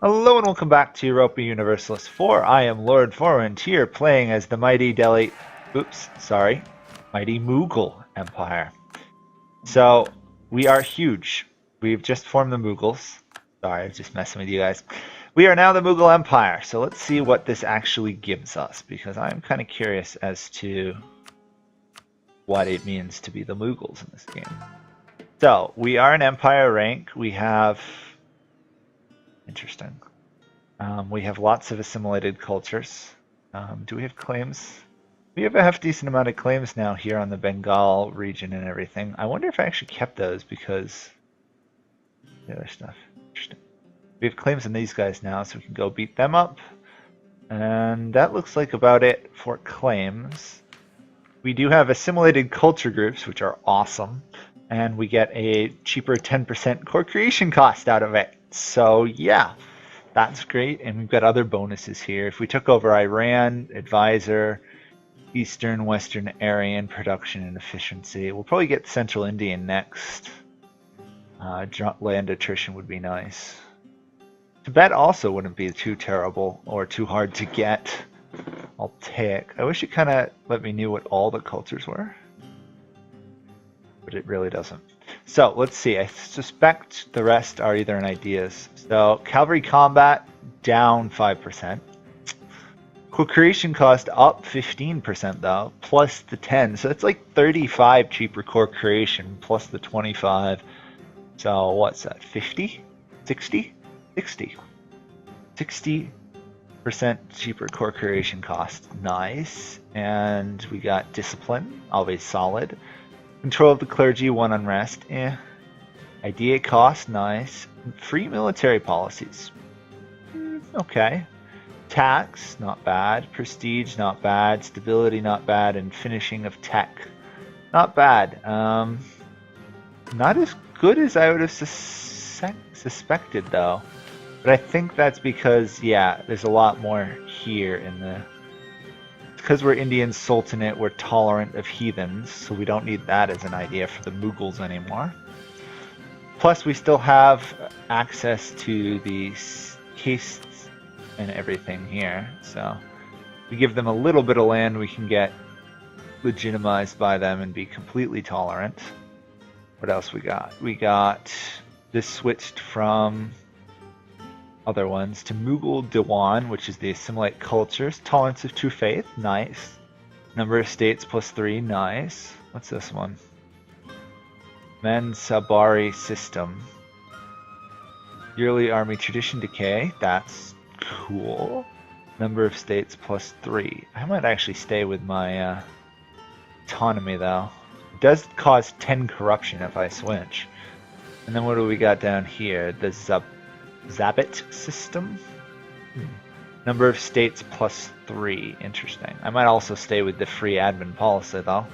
Hello and welcome back to Europa Universalis 4. I am Lord Forwind here playing as the mighty mighty Mughal Empire. So, we are huge. We've just formed the Mughals. Sorry, I was just messing with you guys. We are now the Mughal Empire, so let's see what this actually gives us, because I'm kind of curious as to what it means to be the Mughals in this game. So, we are an empire rank. We have... Interesting. We have lots of assimilated cultures. Do we have claims? We have a decent amount of claims now here on the Bengal region and everything. I wonder if I actually kept those because the other stuff. Interesting. We have claims on these guys now, so we can go beat them up. And that looks like about it for claims. We do have assimilated culture groups, which are awesome. And we get a cheaper 10% core creation cost out of it. So yeah. That's great, and we've got other bonuses here. If we took over Iran, Advisor, Eastern, Western Aryan, Production and Efficiency. We'll probably get Central Indian next. Land attrition would be nice. Tibet also wouldn't be too terrible or too hard to get. I'll take. I wish it kind of let me know what all the cultures were. But it really doesn't. So let's see. I suspect the rest are either in ideas. So cavalry combat down 5%. Core creation cost up 15% though, plus the 10. So it's like 35 cheaper core creation plus the 25. So what's that? 50? 60? 60. 60% cheaper core creation cost. Nice. And we got discipline, always solid. Control of the clergy, 1 unrest. Idea cost, nice. Free military policies. Okay. Tax, not bad. Prestige, not bad. Stability, not bad. And finishing of tech, not bad. Not as good as I would have suspected, though. But I think that's because, yeah, there's a lot more here in the... Because we're Indian Sultanate, we're tolerant of heathens, so we don't need that as an idea for the Mughals anymore. Plus, we still have access to the castes and everything here, so if we give them a little bit of land, we can get legitimized by them and be completely tolerant. What else we got? We got this switched from other ones to Mughal Diwan, which is the assimilate cultures. Tolerance of true faith, nice. Number of states +3, nice. What's this one? Mansabari system. Yearly army tradition decay, that's cool. Number of states +3. I might actually stay with my autonomy though. It does cause 10 corruption if I switch. And then what do we got down here? The Zabit system? Number of states +3. Interesting. I might also stay with the free admin policy though.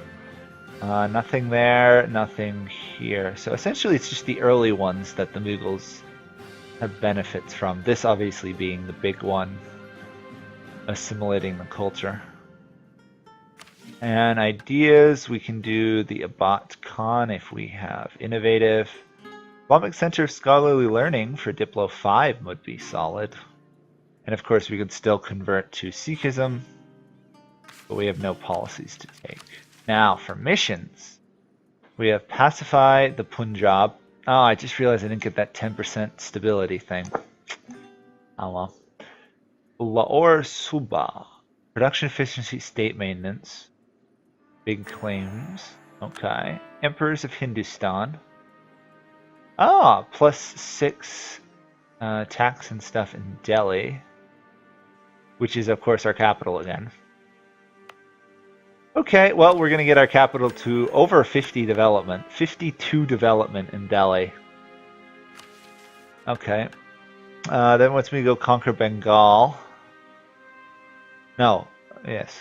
Nothing there, nothing here. So essentially it's just the early ones that the Mughals have benefits from. This obviously being the big one. Assimilating the culture. And ideas, we can do the Abat Khan if we have innovative. Islamic Center of Scholarly Learning for Diplo 5 would be solid. And of course we could still convert to Sikhism, but we have no policies to take. Now for missions, we have Pacify the Punjab. Oh, I just realized I didn't get that 10% stability thing. Oh well. Lahore Suba. Production efficiency, state maintenance. Big claims. Okay. Emperors of Hindustan. Ah, +6 tax and stuff in Delhi, which is of course our capital again. Okay, well we're gonna get our capital to over 50 development, 52 development in Delhi. Okay, then once we go conquer Bengal. No, yes,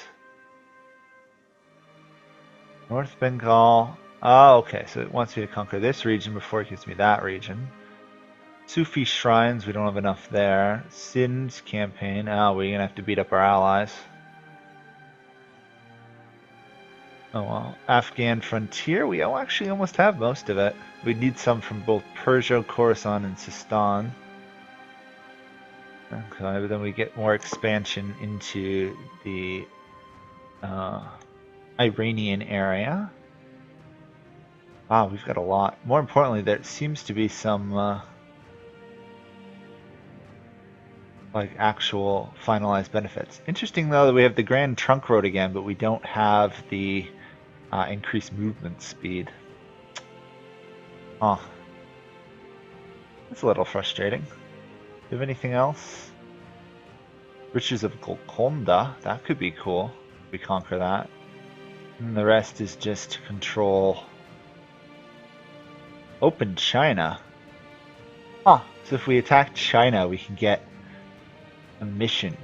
North Bengal. Oh, okay, so it wants me to conquer this region before it gives me that region. Sufi shrines, we don't have enough there. Sindh campaign, oh, we're gonna have to beat up our allies. Oh well. Afghan frontier, we actually almost have most of it. We need some from both Persia, Khorasan, and Sistan. Okay, then we get more expansion into the Iranian area. Wow, we've got a lot. More importantly, there seems to be some like actual finalized benefits. Interesting though that we have the Grand Trunk Road again, but we don't have the increased movement speed. Oh, that's a little frustrating. Do you have anything else? Riches of Golconda, that could be cool. We conquer that. And the rest is just to control Open China. Huh, so if we attack China, we can get a mission.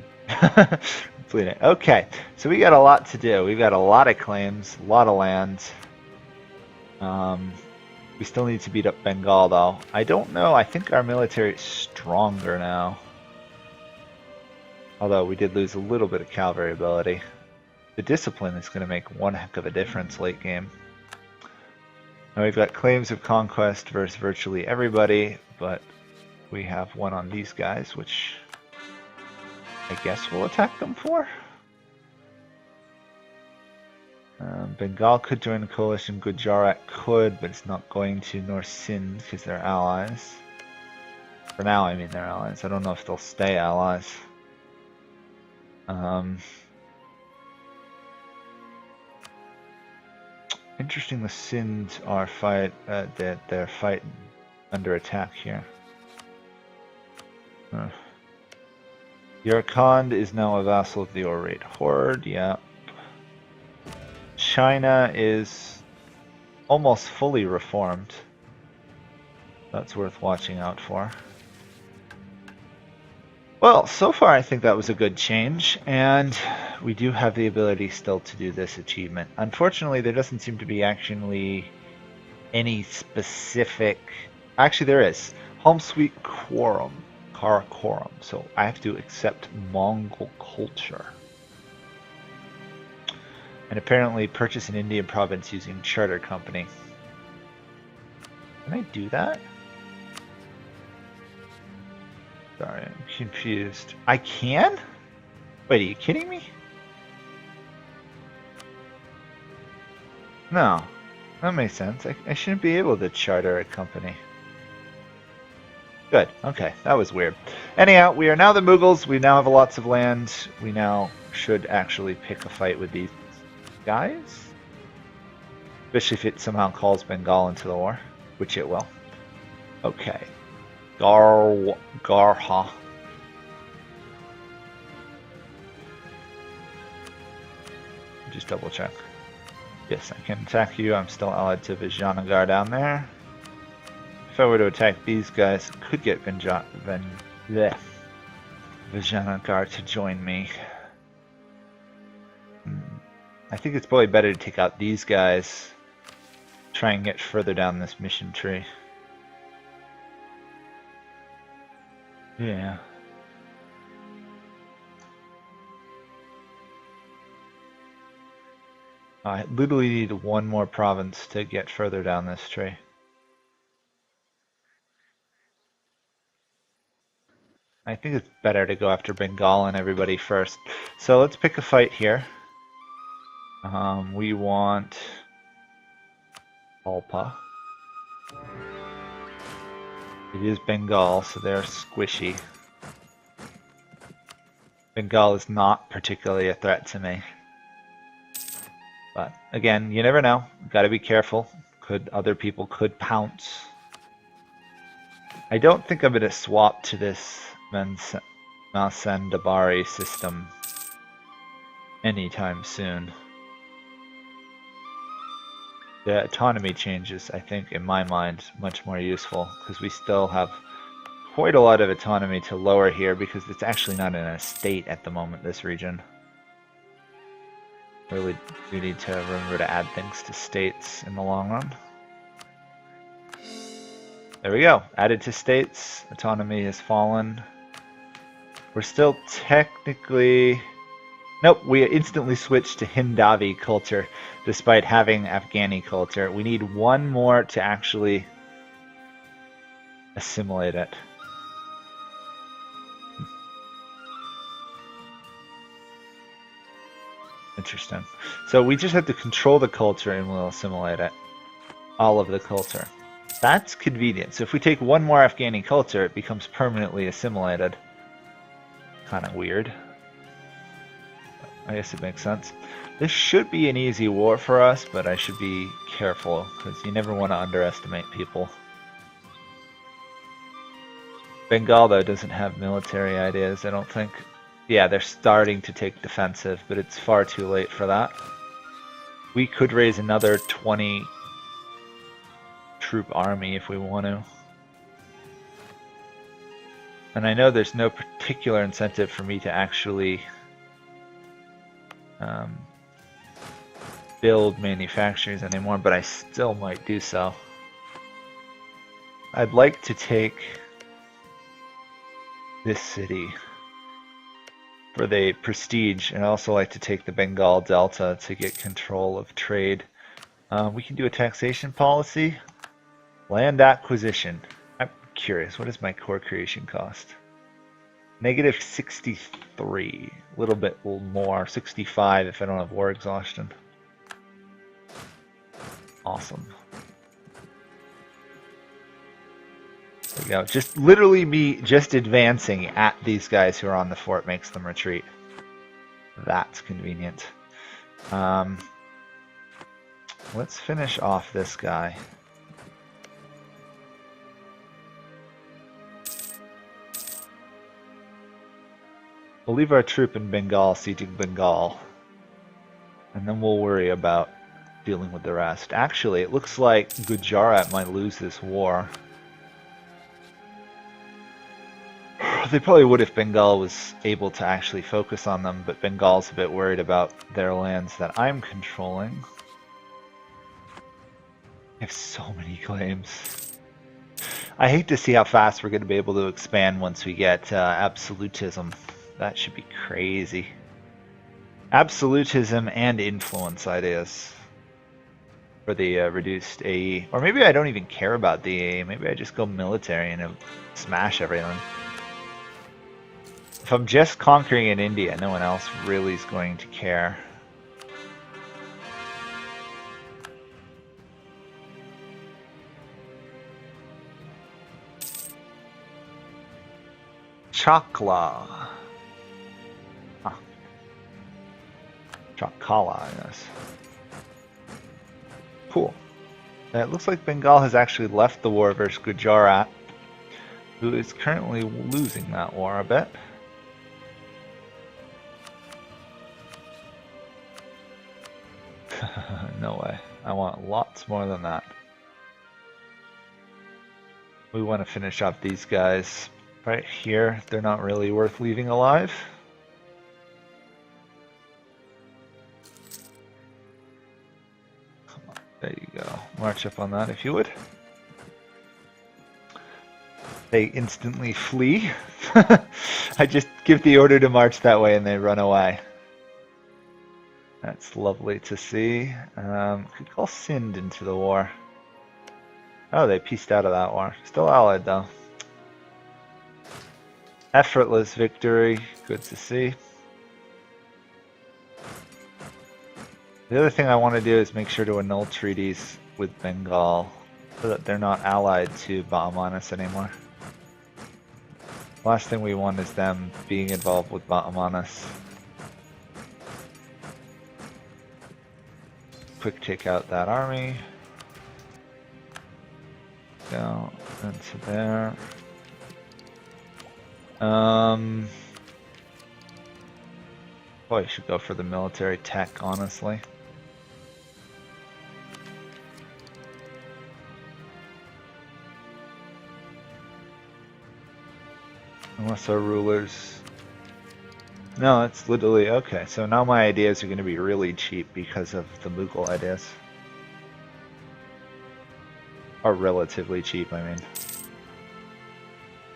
Okay, so we got a lot to do. We've got a lot of claims, a lot of land. We still need to beat up Bengal, though. I don't know. I think our military is stronger now. Although we did lose a little bit of cavalry ability. The discipline is going to make one heck of a difference late game. Now we've got claims of conquest versus virtually everybody, but we have one on these guys, which I guess we'll attack them for. Bengal could join the coalition, Gujarat could, but it's not going to, nor Sindh, because they're allies. For now, I mean they're allies. I don't know if they'll stay allies. Interesting, the Sindh are they're fighting under attack here. Yarkand is now a vassal of the Orate Horde, yeah. China is almost fully reformed. That's worth watching out for. Well, so far I think that was a good change, and we do have the ability still to do this achievement. Unfortunately, there doesn't seem to be actually any specific... Actually, there is. Home Sweet Quorum. Karakoram. So I have to accept Mongol culture. And apparently purchase an Indian province using charter company. Can I do that? Sorry, I'm confused. I can? Wait, are you kidding me? No, that makes sense. I shouldn't be able to charter a company. Good, okay, that was weird. Anyhow, we are now the Mughals. We now have lots of land. We now should actually pick a fight with these guys. Especially if it somehow calls Bengal into the war, which it will. Okay. Garha. Just double check. Yes, I can attack you. I'm still allied to Vijayanagar down there. If I were to attack these guys, I could get Vijayanagar to join me. I think it's probably better to take out these guys. Try and get further down this mission tree. Yeah. I literally need one more province to get further down this tree. I think it's better to go after Bengal and everybody first. So let's pick a fight here. We want Alpa. It is Bengal, so they're squishy. Bengal is not particularly a threat to me. But again, you never know. Gotta be careful. Other people could pounce. I don't think I'm gonna swap to this Masandabari system anytime soon. The autonomy changes, I think, in my mind, much more useful, because we still have quite a lot of autonomy to lower here, because it's actually not in a state at the moment, this region. Really do need to remember to add things to states in the long run. There we go, added to states, autonomy has fallen. We're still technically... Nope, we instantly switched to Hindavi culture, despite having Afghani culture. We need one more to actually assimilate it. Interesting. So we just have to control the culture and we'll assimilate it. All of the culture. That's convenient. So if we take one more Afghani culture, it becomes permanently assimilated. Kind of weird. I guess it makes sense. This should be an easy war for us, but I should be careful, because you never want to underestimate people. Bengal, though, doesn't have military ideas, I don't think. Yeah, they're starting to take defensive, but it's far too late for that. We could raise another 20 troop army if we want to. And I know there's no particular incentive for me to actually build manufacturers anymore, but I still might do so. I'd like to take this city for the prestige, and I also like to take the Bengal Delta to get control of trade. We can do a taxation policy. Land acquisition. I'm curious, what is my core creation cost? Negative 63. A little bit more. 65 if I don't have war exhaustion. Awesome. There we go. Just literally me just advancing at these guys who are on the fort makes them retreat. That's convenient. Let's finish off this guy. We'll leave our troop in Bengal sieging Bengal, and then we'll worry about dealing with the rest. Actually, it looks like Gujarat might lose this war. They probably would if Bengal was able to actually focus on them, but Bengal's a bit worried about their lands that I'm controlling. I have so many claims. I hate to see how fast we're going to be able to expand once we get absolutism. That should be crazy. Absolutism and influence ideas for the reduced AE. Or maybe I don't even care about the AE. Maybe I just go military and smash everything. If I'm just conquering in India, no one else really is going to care. Chakla. Huh. Chakala, I guess. Cool. It looks like Bengal has actually left the war versus Gujarat, who is currently losing that war a bit. No way. I want lots more than that. We want to finish off these guys right here. They're not really worth leaving alive. Come on. There you go. March up on that if you would. They instantly flee. I just give the order to march that way and they run away. That's lovely to see. Could call Sind into the war. Oh, they pieced out of that war. Still allied though. Effortless victory. Good to see. The other thing I want to do is make sure to annul treaties with Bengal so that they're not allied to Bahamanis anymore. Last thing we want is them being involved with Bahamanis. Quick take out that army. Go into there. Probably should go for the military tech, honestly. Unless our rulers... No, it's literally... Okay, so now my ideas are going to be really cheap because of the Mughal ideas. Or relatively cheap, I mean.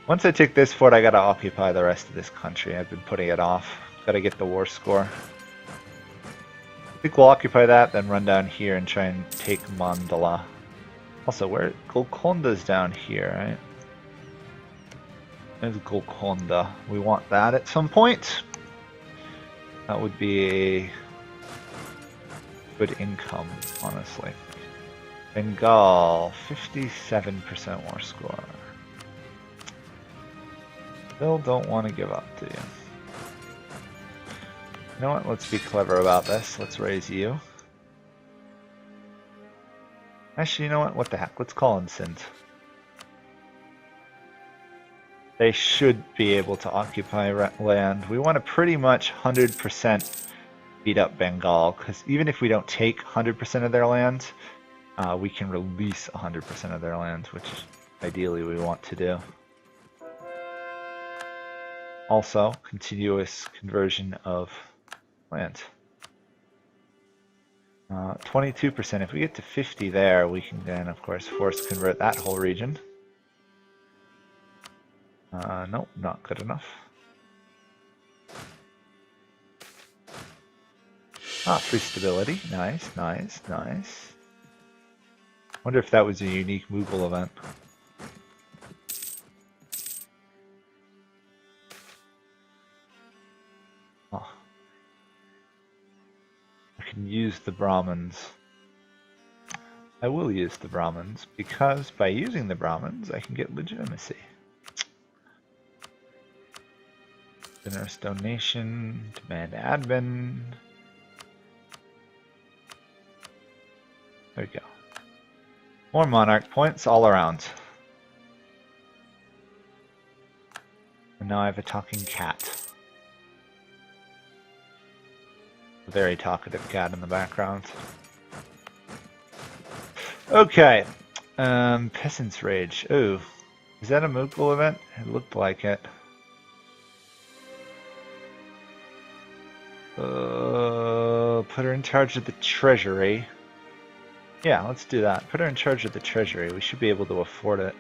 Once I take this fort, I gotta occupy the rest of this country. I've been putting it off. Gotta get the war score. I think we'll occupy that, then run down here and try and take Mandala. Also, where... Golconda's down here, right? There's Golconda. We want that at some point. That would be a good income, honestly. Bengal, 57% more score. Still don't want to give up, do you? You know what? Let's be clever about this. Let's raise you. Actually, you know what? What the heck? Let's call in Sindh. They should be able to occupy land. We want to pretty much 100% beat up Bengal, because even if we don't take 100% of their land, we can release 100% of their land, which ideally we want to do. Also, continuous conversion of land. 22%. If we get to 50 there, we can then, of course, force convert that whole region. Nope, not good enough. Ah, free stability. Nice, nice, nice. Wonder if that was a unique Mughal event. Oh. I can use the Brahmins. I will use the Brahmins, because by using the Brahmins, I can get legitimacy. Generous donation, demand admin. There we go. More monarch points all around. And now I have a talking cat. A very talkative cat in the background. Okay. Peasant's Rage. Ooh. Is that a Mughal event? It looked like it. Put her in charge of the treasury. Yeah, let's do that. Put her in charge of the treasury. We should be able to afford it.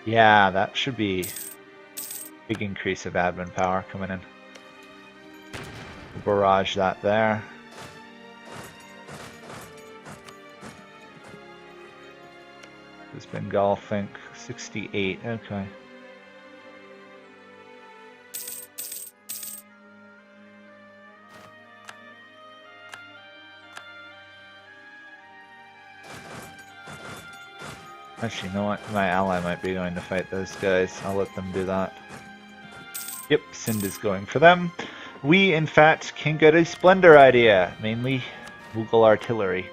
Yeah, that should be a big increase of admin power coming in. Barrage that there. Does Bengal think? 68, okay. Actually, you know what? My ally might be going to fight those guys. I'll let them do that. Yep, Sindh is going for them. We, in fact, can get a Splendor idea. Mainly Mughal artillery.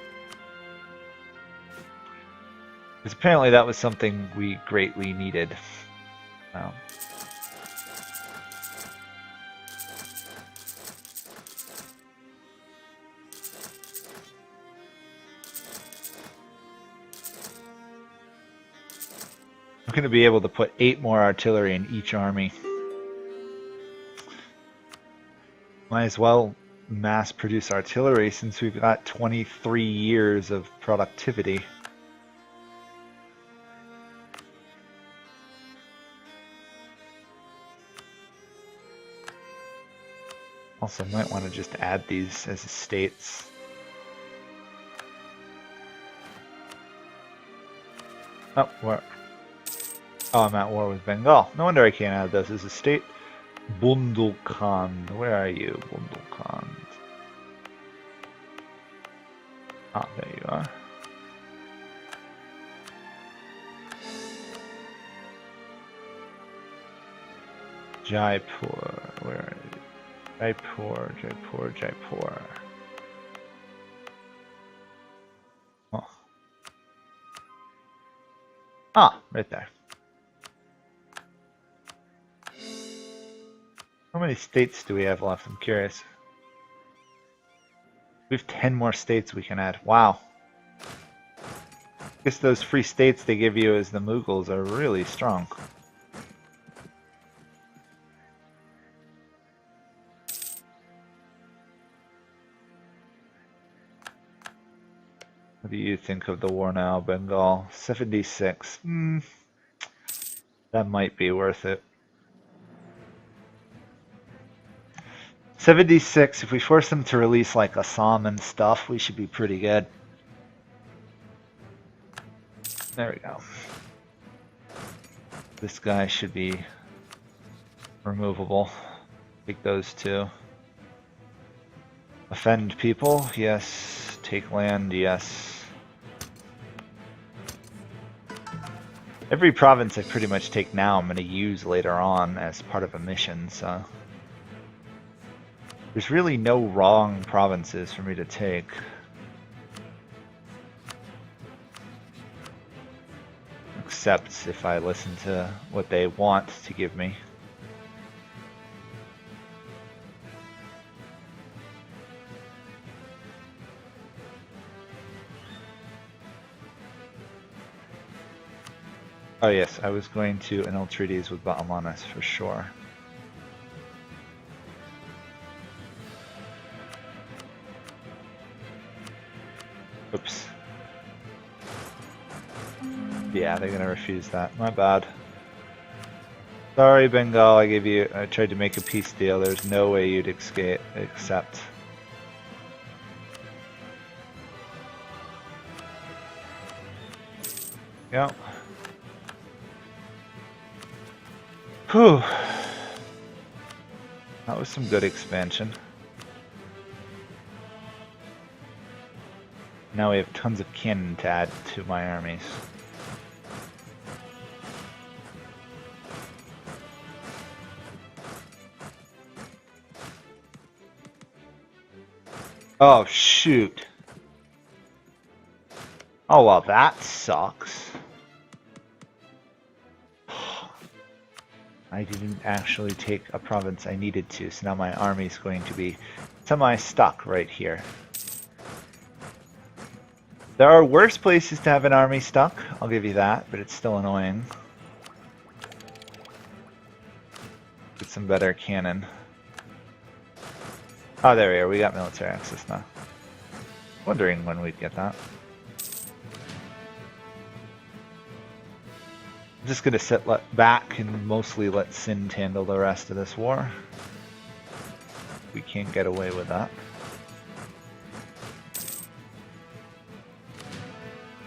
Because apparently that was something we greatly needed. Wow. I'm going to be able to put 8 more artillery in each army. Might as well mass produce artillery since we've got 23 years of productivity. Also, might want to just add these as estates. Oh, where? Oh, I'm at war with Bengal. No wonder I can't add those as a state. Bundelkhand. Where are you, Bundelkhand? Ah, there you are. Jaipur. Where are you? Jaipur, Jaipur, Jaipur. Oh. Ah, right there. How many states do we have left? I'm curious. We have 10 more states we can add. Wow. I guess those free states they give you as the Mughals are really strong. What do you think of the war now, Bengal? 76. That might be worth it. 76, if we force them to release like Assam and stuff, we should be pretty good. There we go. This guy should be removable. Take those two. Offend people, yes. Take land, yes. Every province I pretty much take now I'm going to use later on as part of a mission, so... There's really no wrong provinces for me to take. Except if I listen to what they want to give me. Oh yes, I was going to annul treaties with Baamanas for sure. Oops. Yeah, they're gonna refuse that. My bad. Sorry, Bengal, I tried to make a peace deal. There's no way you'd accept. Yeah. Whew. That was some good expansion. Now we have tons of cannon to add to my armies. Oh, shoot. Oh, well, that sucks. I didn't actually take a province I needed to, so now my army is going to be semi-stuck right here. There are worse places to have an army stuck, I'll give you that, but it's still annoying. Get some better cannon. Oh, there we are, we got military access now. Wondering when we'd get that. I'm just gonna sit back and mostly let Sind handle the rest of this war. We can't get away with that.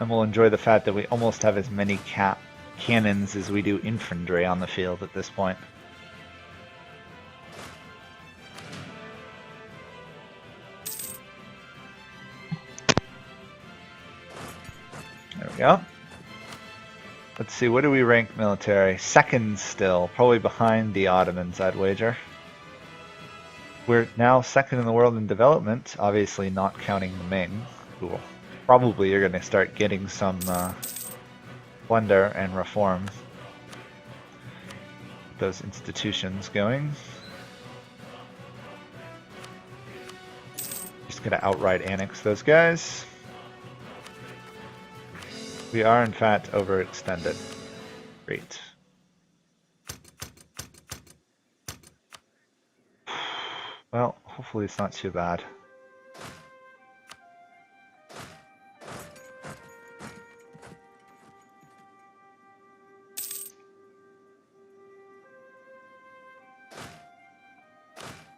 And we'll enjoy the fact that we almost have as many cannons as we do infantry on the field at this point. There we go. Let's see, what do we rank military? Second still, probably behind the Ottomans, I'd wager. We're now second in the world in development, obviously not counting the Ming, who probably are going to start getting some plunder and reform. Those institutions going. Just going to outright annex those guys. We are in fact overextended. Great. Well, hopefully it's not too bad.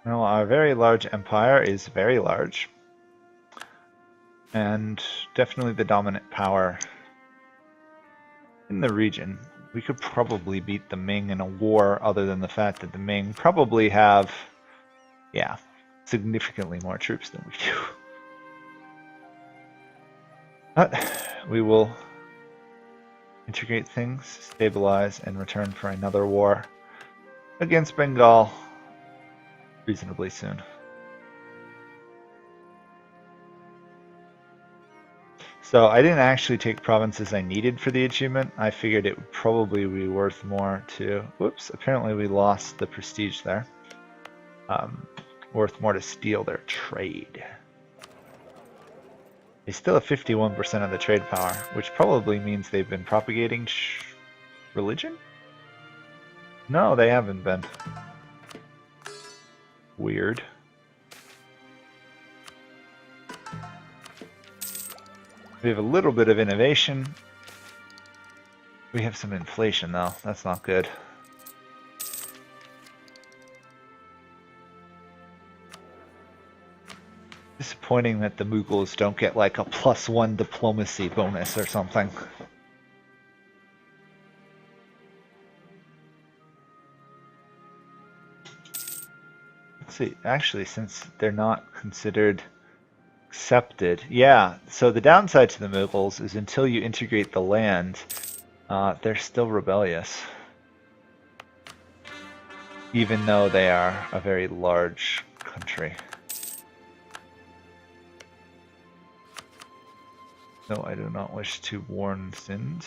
Well, our very large empire is very large. And definitely the dominant power in the region. We could probably beat the Ming in a war other than the fact that the Ming probably have, yeah, significantly more troops than we do. But we will integrate things, stabilize, and return for another war against Bengal reasonably soon. So I didn't actually take provinces I needed for the achievement. I figured it would probably be worth more to... Whoops, apparently we lost the prestige there. Worth more to steal their trade. They still have 51% of the trade power, which probably means they've been propagating religion? No, they haven't been. Weird. We have a little bit of innovation. We have some inflation though, that's not good. Disappointing that the Mughals don't get like a +1 diplomacy bonus or something. let's see, actually, since they're not considered accepted, yeah, so the downside to the Mughals is until you integrate the land, they're still rebellious. Even though they are a very large country. No, I do not wish to warn Sind.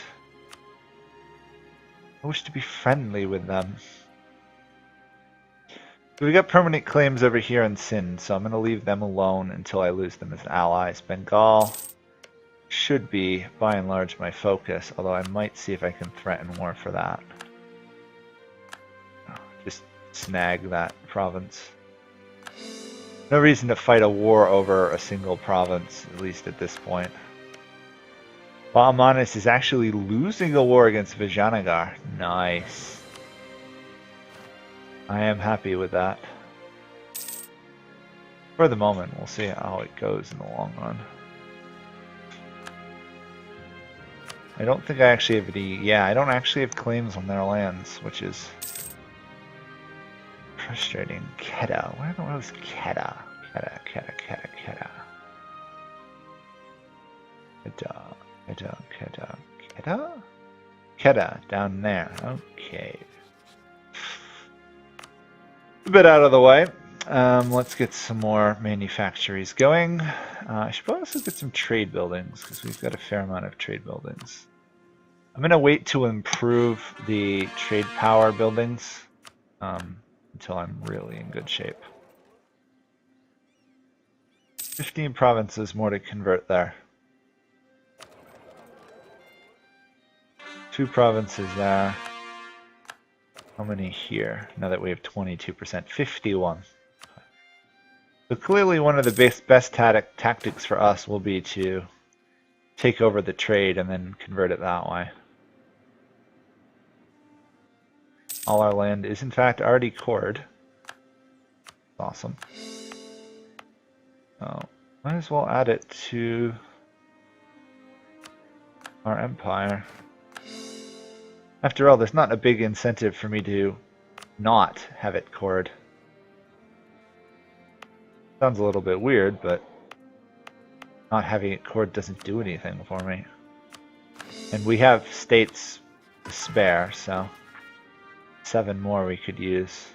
I wish to be friendly with them. So we got permanent claims over here in Sind, so I'm going to leave them alone until I lose them as allies. Bengal should be, by and large, my focus, although I might see if I can threaten war for that. Just snag that province. No reason to fight a war over a single province, at least at this point. Bahmanis is actually losing a war against Vijayanagar. Nice. I am happy with that. For the moment, we'll see how it goes in the long run. I don't think I actually have any... Yeah, I don't actually have claims on their lands, which is frustrating. Kedah. Where the world is Kedah? Kedah. Kedah, down there. Okay. A bit out of the way. Let's get some more manufactories going. I should probably also get some trade buildings, because we've got a fair amount of trade buildings. I'm going to wait to improve the trade power buildings until I'm really in good shape. 15 provinces more to convert there. 2 provinces there. How many here? Now that we have 22%. 51. So clearly one of the best tactics for us will be to take over the trade and then convert it that way. All our land is in fact already cored. Awesome. Oh, might as well add it to our empire. After all, there's not a big incentive for me to not have it cored. Sounds a little bit weird, but not having it cored doesn't do anything for me. And we have states to spare, so 7 more we could use.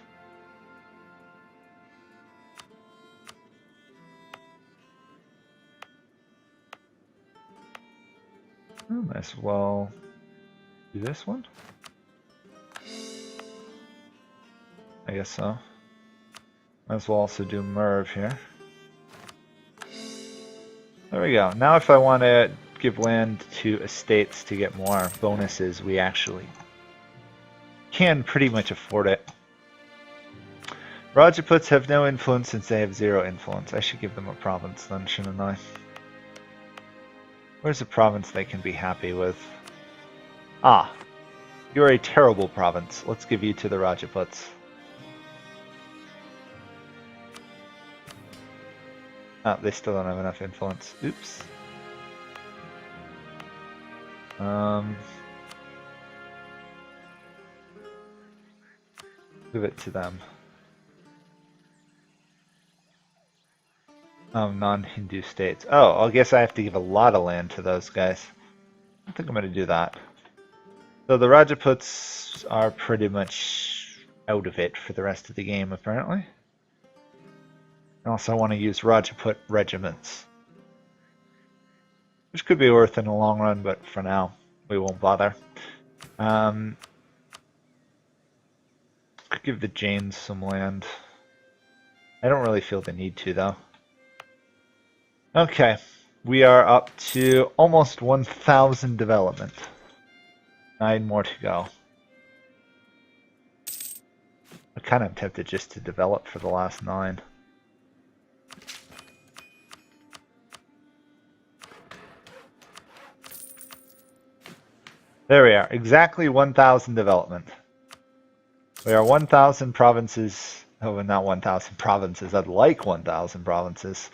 Might as well do this one. I guess so. Might as well also do Merv here. There we go. Now if I want to give land to estates to get more bonuses, we actually can pretty much afford it. Rajaputs have no influence since they have 0 influence. I should give them a province then, shouldn't I? Where's a province they can be happy with? Ah, you're a terrible province. Let's give you to the Rajaputs. Oh, they still don't have enough influence. Oops. Give it to them. Non-Hindu states. Oh, I guess I have to give a lot of land to those guys. I think I'm going to do that. So the Rajputs are pretty much out of it for the rest of the game, apparently. I also want to use Rajput regiments, which could be worth in the long run, but for now, we won't bother. Could give the Jains some land. I don't really feel the need to, though. Okay, we are up to almost 1,000 development. 9 more to go. I kind of tempted just to develop for the last 9. There we are, exactly 1,000 development. We are 1,000 provinces, oh, not 1,000 provinces, I'd like 1,000 provinces.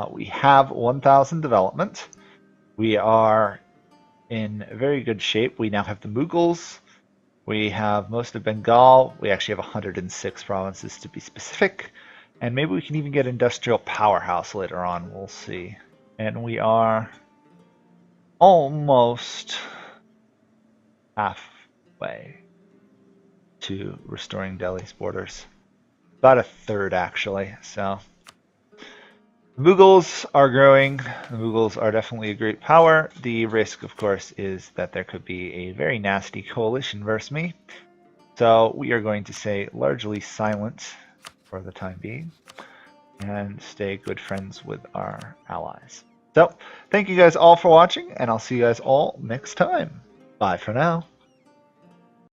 We have 1,000 development. We are in very good shape. We now have the Mughals. We have most of Bengal. We actually have 106 provinces to be specific. And maybe we can even get industrial powerhouse later on. We'll see. And we are almost halfway to restoring Delhi's borders. About a third, actually. So the Mughals are growing. The Mughals are definitely a great power. The risk, of course, is that there could be a very nasty coalition versus me. So we are going to say largely silent for the time being and stay good friends with our allies. So thank you guys all for watching, and I'll see you guys all next time. Bye for now.